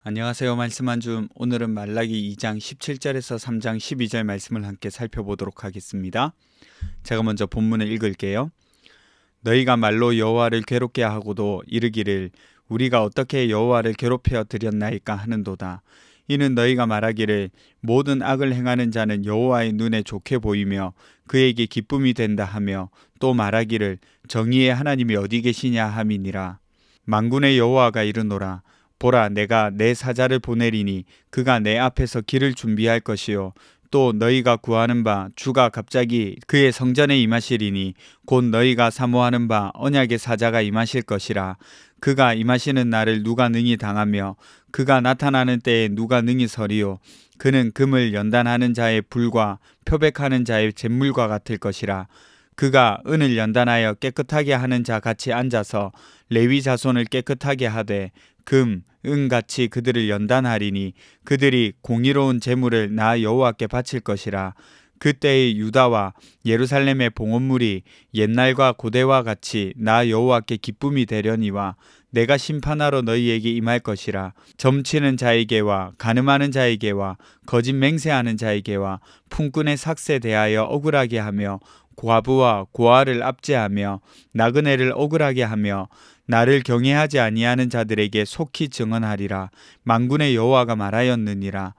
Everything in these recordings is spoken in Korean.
안녕하세요. 말씀 한 줌. 오늘은 말라기 2장 17절에서 3장 12절 말씀을 함께 살펴보도록 하겠습니다. 제가 먼저 본문을 읽을게요. 너희가 말로 여호와를 괴롭게 하고도 이르기를 우리가 어떻게 여호와를 괴롭혀 드렸나이까 하는도다. 이는 너희가 말하기를 모든 악을 행하는 자는 여호와의 눈에 좋게 보이며 그에게 기쁨이 된다 하며 또 말하기를 정의의 하나님이 어디 계시냐 함이니라. 만군의 여호와가 이르노라. 보라, 내가 내 사자를 보내리니 그가 내 앞에서 길을 준비할 것이요 또 너희가 구하는 바 주가 갑자기 그의 성전에 임하시리니 곧 너희가 사모하는 바 언약의 사자가 임하실 것이라. 그가 임하시는 날을 누가 능히 당하며 그가 나타나는 때에 누가 능히 서리요. 그는 금을 연단하는 자의 불과 표백하는 자의 잿물과 같을 것이라. 그가 은을 연단하여 깨끗하게 하는 자 같이 앉아서 레위 자손을 깨끗하게 하되 금, 은같이 그들을 연단하리니 그들이 공의로운 제물을 나 여호와께 바칠 것이라. 그때의 유다와 예루살렘의 봉헌물이 옛날과 고대와 같이 나 여호와께 기쁨이 되려니와 내가 심판하러 너희에게 임할 것이라. 점치는 자에게와 가늠하는 자에게와 거짓 맹세하는 자에게와 품꾼의 삭세 대하여 억울하게 하며 과부와 고아를 압제하며 나그네를 억울하게 하며 나를 경외하지 아니하는 자들에게 속히 증언하리라. 만군의 여호와가 말하였느니라.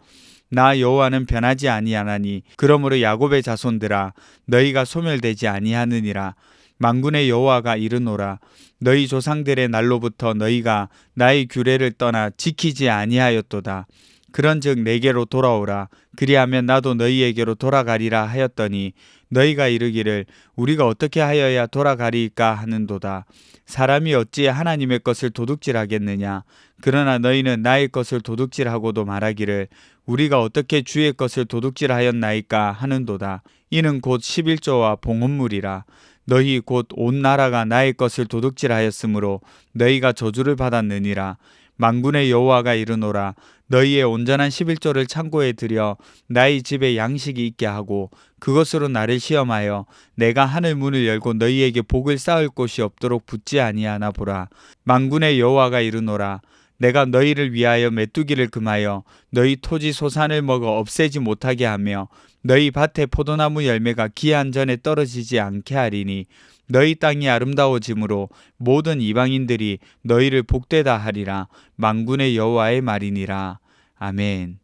나 여호와는 변하지 아니하나니 그러므로 야곱의 자손들아 너희가 소멸되지 아니하느니라. 만군의 여호와가 이르노라. 너희 조상들의 날로부터 너희가 나의 규례를 떠나 지키지 아니하였도다. 그런즉 내게로 돌아오라. 그리하면 나도 너희에게로 돌아가리라 하였더니 너희가 이르기를 우리가 어떻게 하여야 돌아가리까 하는도다. 사람이 어찌 하나님의 것을 도둑질하겠느냐. 그러나 너희는 나의 것을 도둑질하고도 말하기를 우리가 어떻게 주의 것을 도둑질하였나이까 하는도다. 이는 곧 11조와 봉헌물이라. 너희 곧 온 나라가 나의 것을 도둑질하였으므로 너희가 저주를 받았느니라. 만군의 여호와가 이르노라. 너희의 온전한 11조를 창고에 들여 나의 집에 양식이 있게 하고 그것으로 나를 시험하여 내가 하늘 문을 열고 너희에게 복을 쌓을 곳이 없도록 붙지 아니하나 보라. 만군의 여호와가 이르노라. 내가 너희를 위하여 메뚜기를 금하여 너희 토지 소산을 먹어 없애지 못하게 하며 너희 밭의 포도나무 열매가 기한 전에 떨어지지 않게 하리니 너희 땅이 아름다워짐으로 모든 이방인들이 너희를 복되다 하리라. 만군의 여호와의 말이니라. 아멘.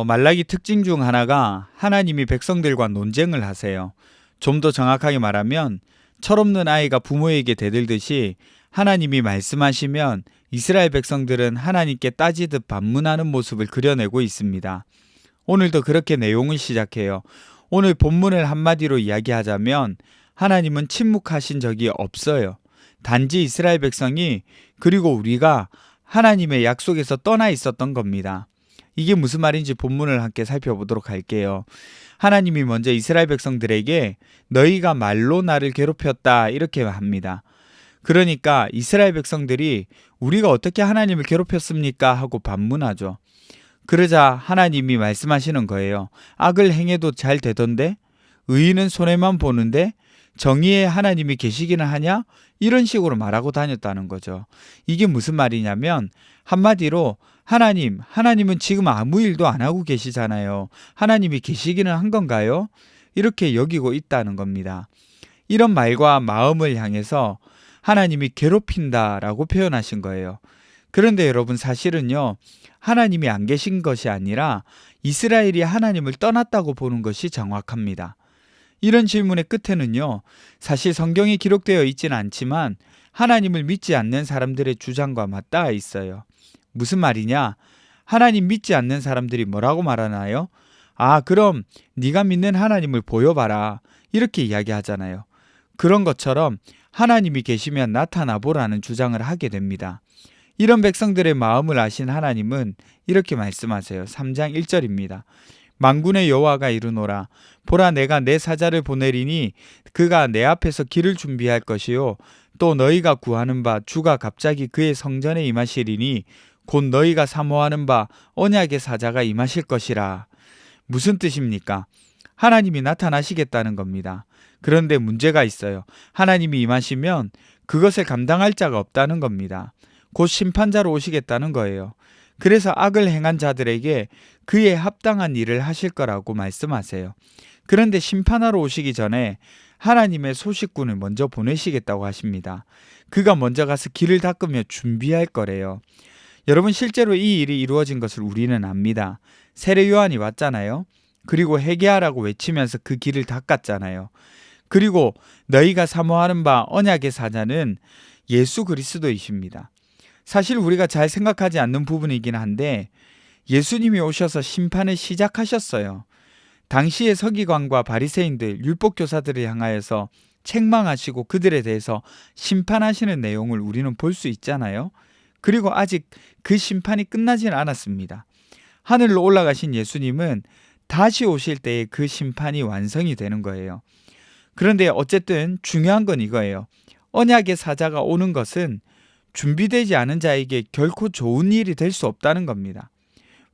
말라기 특징 중 하나가 하나님이 백성들과 논쟁을 하세요. 좀 더 정확하게 말하면 철없는 아이가 부모에게 대들듯이 하나님이 말씀하시면 이스라엘 백성들은 하나님께 따지듯 반문하는 모습을 그려내고 있습니다. 오늘도 그렇게 내용을 시작해요. 오늘 본문을 한마디로 이야기하자면 하나님은 침묵하신 적이 없어요. 단지 이스라엘 백성이 그리고 우리가 하나님의 약속에서 떠나 있었던 겁니다. 이게 무슨 말인지 본문을 함께 살펴보도록 할게요. 하나님이 먼저 이스라엘 백성들에게 너희가 말로 나를 괴롭혔다 이렇게 합니다. 그러니까 이스라엘 백성들이 우리가 어떻게 하나님을 괴롭혔습니까? 하고 반문하죠. 그러자 하나님이 말씀하시는 거예요. 악을 행해도 잘 되던데? 의인은 손해만 보는데? 정의의 하나님이 계시기는 하냐? 이런 식으로 말하고 다녔다는 거죠. 이게 무슨 말이냐면 한마디로 하나님은 지금 아무 일도 안 하고 계시잖아요. 하나님이 계시기는 한 건가요? 이렇게 여기고 있다는 겁니다. 이런 말과 마음을 향해서 하나님이 괴롭힌다라고 표현하신 거예요. 그런데 여러분 사실은요. 하나님이 안 계신 것이 아니라 이스라엘이 하나님을 떠났다고 보는 것이 정확합니다. 이런 질문의 끝에는요. 사실 성경에 기록되어 있지는 않지만 하나님을 믿지 않는 사람들의 주장과 맞닿아 있어요. 무슨 말이냐? 하나님 믿지 않는 사람들이 뭐라고 말하나요? 그럼 네가 믿는 하나님을 보여봐라. 이렇게 이야기하잖아요. 그런 것처럼 하나님이 계시면 나타나 보라는 주장을 하게 됩니다. 이런 백성들의 마음을 아신 하나님은 이렇게 말씀하세요. 3장 1절입니다. 만군의 여호와가 이르노라. 보라, 내가 내 사자를 보내리니 그가 내 앞에서 길을 준비할 것이요 또 너희가 구하는 바 주가 갑자기 그의 성전에 임하시리니 곧 너희가 사모하는 바 언약의 사자가 임하실 것이라. 무슨 뜻입니까? 하나님이 나타나시겠다는 겁니다. 그런데 문제가 있어요. 하나님이 임하시면 그것을 감당할 자가 없다는 겁니다. 곧 심판자로 오시겠다는 거예요. 그래서 악을 행한 자들에게 그에 합당한 일을 하실 거라고 말씀하세요. 그런데 심판하러 오시기 전에 하나님의 소식꾼을 먼저 보내시겠다고 하십니다. 그가 먼저 가서 길을 닦으며 준비할 거래요. 여러분, 실제로 이 일이 이루어진 것을 우리는 압니다. 세례 요한이 왔잖아요. 그리고 회개하라고 외치면서 그 길을 닦았잖아요. 그리고 너희가 사모하는 바 언약의 사자는 예수 그리스도이십니다. 사실 우리가 잘 생각하지 않는 부분이긴 한데 예수님이 오셔서 심판을 시작하셨어요. 당시의 서기관과 바리새인들, 율법교사들을 향하여서 책망하시고 그들에 대해서 심판하시는 내용을 우리는 볼 수 있잖아요. 그리고 아직 그 심판이 끝나지는 않았습니다. 하늘로 올라가신 예수님은 다시 오실 때에 그 심판이 완성이 되는 거예요. 그런데 어쨌든 중요한 건 이거예요. 언약의 사자가 오는 것은 준비되지 않은 자에게 결코 좋은 일이 될 수 없다는 겁니다.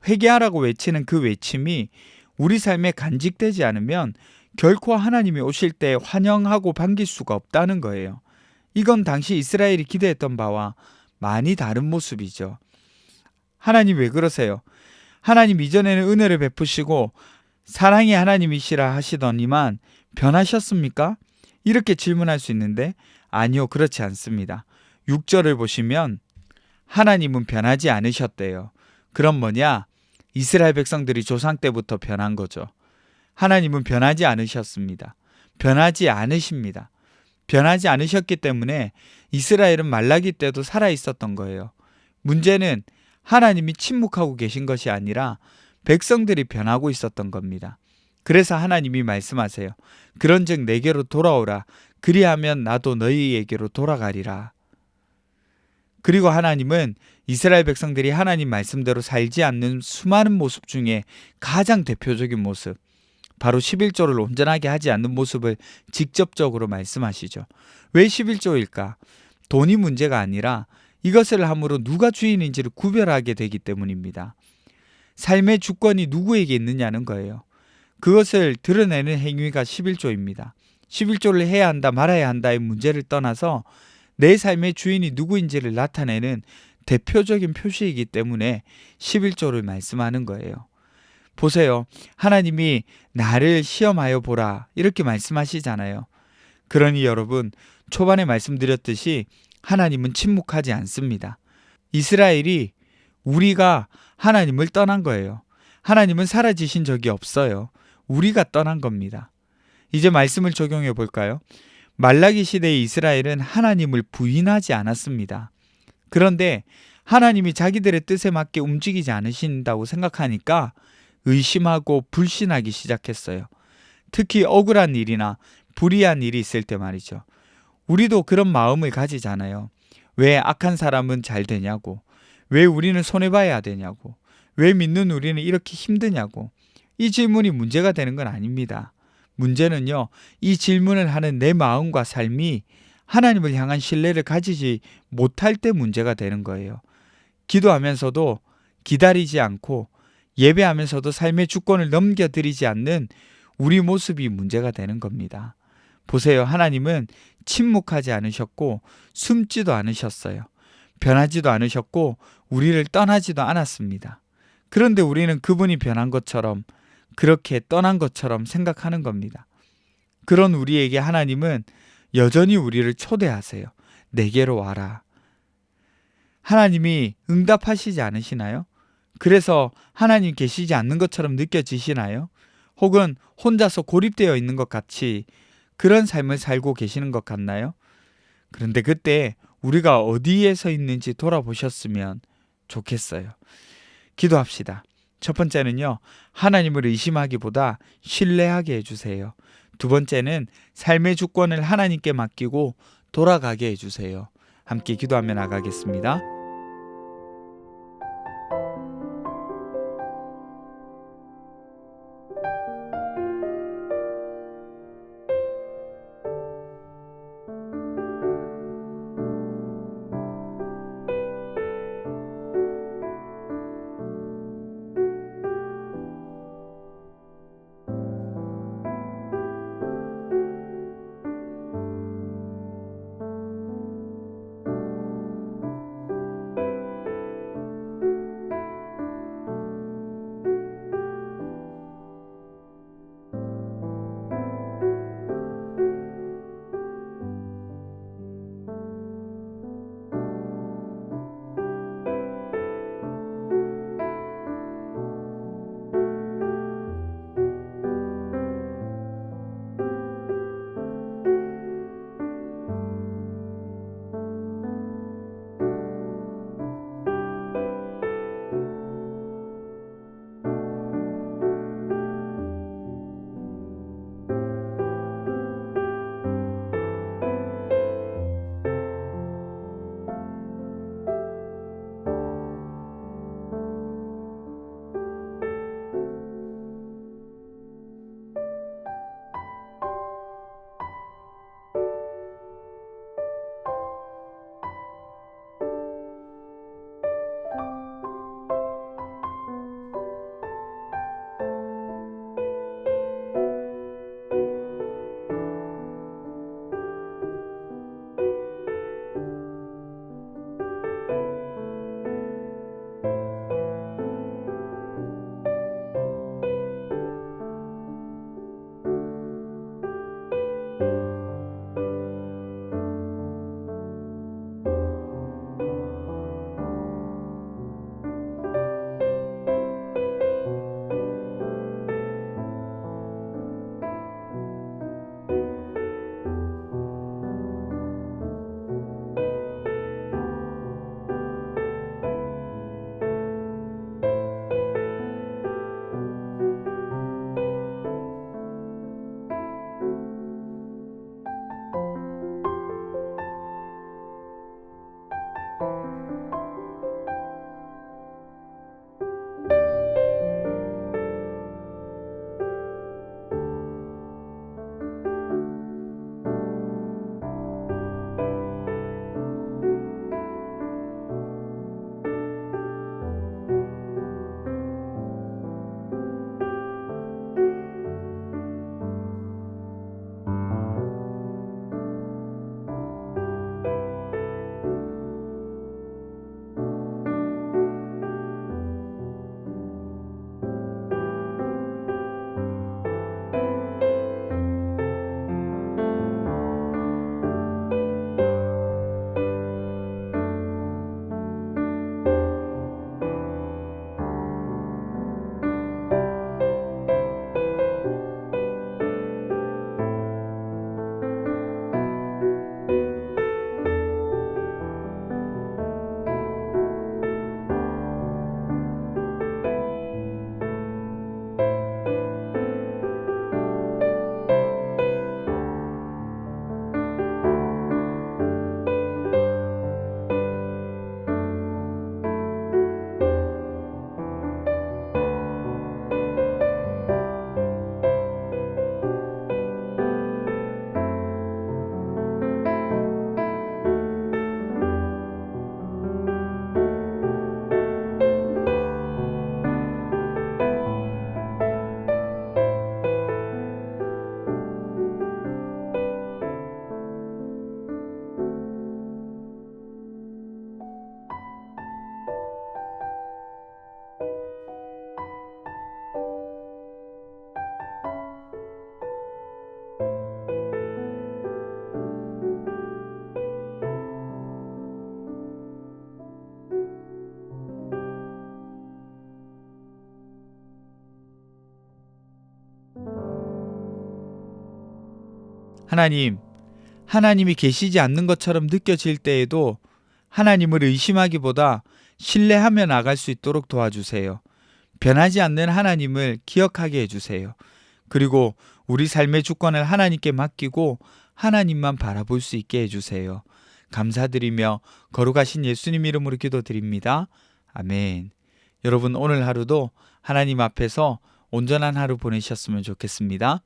회개하라고 외치는 그 외침이 우리 삶에 간직되지 않으면 결코 하나님이 오실 때 환영하고 반길 수가 없다는 거예요. 이건 당시 이스라엘이 기대했던 바와 많이 다른 모습이죠. 하나님 왜 그러세요? 하나님 이전에는 은혜를 베푸시고 사랑의 하나님이시라 하시더니만 변하셨습니까? 이렇게 질문할 수 있는데 아니요, 그렇지 않습니다. 6절을 보시면 하나님은 변하지 않으셨대요. 그럼 뭐냐? 이스라엘 백성들이 조상 때부터 변한 거죠. 하나님은 변하지 않으셨습니다. 변하지 않으십니다. 변하지 않으셨기 때문에 이스라엘은 말라기 때도 살아 있었던 거예요. 문제는 하나님이 침묵하고 계신 것이 아니라 백성들이 변하고 있었던 겁니다. 그래서 하나님이 말씀하세요. 그런즉 내게로 돌아오라. 그리하면 나도 너희에게로 돌아가리라. 그리고 하나님은 이스라엘 백성들이 하나님 말씀대로 살지 않는 수많은 모습 중에 가장 대표적인 모습, 바로 11조를 온전하게 하지 않는 모습을 직접적으로 말씀하시죠. 왜 11조일까? 돈이 문제가 아니라 이것을 함으로 누가 주인인지를 구별하게 되기 때문입니다. 삶의 주권이 누구에게 있느냐는 거예요. 그것을 드러내는 행위가 11조입니다. 11조를 해야 한다 말아야 한다의 문제를 떠나서 내 삶의 주인이 누구인지를 나타내는 대표적인 표시이기 때문에 11조를 말씀하는 거예요. 보세요. 하나님이 나를 시험하여 보라 이렇게 말씀하시잖아요. 그러니 여러분, 초반에 말씀드렸듯이 하나님은 침묵하지 않습니다. 이스라엘이 우리가 하나님을 떠난 거예요. 하나님은 사라지신 적이 없어요. 우리가 떠난 겁니다. 이제 말씀을 적용해 볼까요? 말라기 시대의 이스라엘은 하나님을 부인하지 않았습니다. 그런데 하나님이 자기들의 뜻에 맞게 움직이지 않으신다고 생각하니까 의심하고 불신하기 시작했어요. 특히 억울한 일이나 불의한 일이 있을 때 말이죠. 우리도 그런 마음을 가지잖아요. 왜 악한 사람은 잘 되냐고, 왜 우리는 손해봐야 되냐고, 왜 믿는 우리는 이렇게 힘드냐고. 이 질문이 문제가 되는 건 아닙니다. 문제는요, 이 질문을 하는 내 마음과 삶이 하나님을 향한 신뢰를 가지지 못할 때 문제가 되는 거예요. 기도하면서도 기다리지 않고 예배하면서도 삶의 주권을 넘겨드리지 않는 우리 모습이 문제가 되는 겁니다. 보세요. 하나님은 침묵하지 않으셨고 숨지도 않으셨어요. 변하지도 않으셨고 우리를 떠나지도 않았습니다. 그런데 우리는 그분이 변한 것처럼, 그렇게 떠난 것처럼 생각하는 겁니다. 그런 우리에게 하나님은 여전히 우리를 초대하세요. 내게로 와라. 하나님이 응답하시지 않으시나요? 그래서 하나님 계시지 않는 것처럼 느껴지시나요? 혹은 혼자서 고립되어 있는 것 같이 그런 삶을 살고 계시는 것 같나요? 그런데 그때 우리가 어디에 서 있는지 돌아보셨으면 좋겠어요. 기도합시다. 첫 번째는요, 하나님을 의심하기보다 신뢰하게 해주세요. 두 번째는 삶의 주권을 하나님께 맡기고 돌아가게 해주세요. 함께 기도하며 나가겠습니다. 하나님이 계시지 않는 것처럼 느껴질 때에도 하나님을 의심하기보다 신뢰하며 나갈 수 있도록 도와주세요. 변하지 않는 하나님을 기억하게 해주세요. 그리고 우리 삶의 주권을 하나님께 맡기고 하나님만 바라볼 수 있게 해주세요. 감사드리며 거룩하신 예수님 이름으로 기도드립니다. 아멘. 여러분 오늘 하루도 하나님 앞에서 온전한 하루 보내셨으면 좋겠습니다.